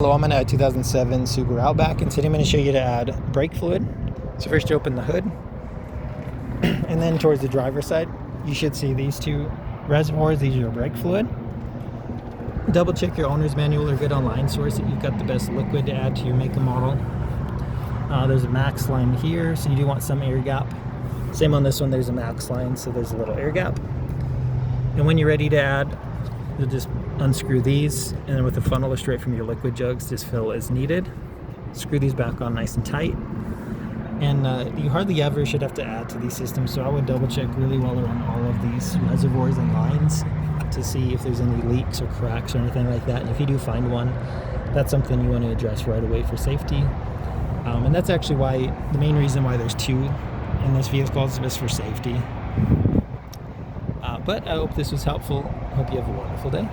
Hello, I'm in a 2007 Subaru Outback, and today I'm going to show you how to add brake fluid. So first you open the hood, and then towards the driver's side, you should see these two reservoirs. These are your brake fluid. Double check your owner's manual or good online source that you've got the best liquid to add to your make and model. There's a max line here, so you do want some air gap. Same on this one, there's a max line, so there's a little air gap. And when you're ready to add, you'll just unscrew these, and then with the funnel straight from your liquid jugs, just fill as needed. Screw these back on nice and tight. And you hardly ever should have to add to these systems, so I would double check really well around all of these reservoirs and lines to see if there's any leaks or cracks or anything like that. And if you do find one, that's something you want to address right away for safety. And that's actually why, the main reason why there's two in this vehicle is just for safety. But I hope this was helpful. Hope you have a wonderful day.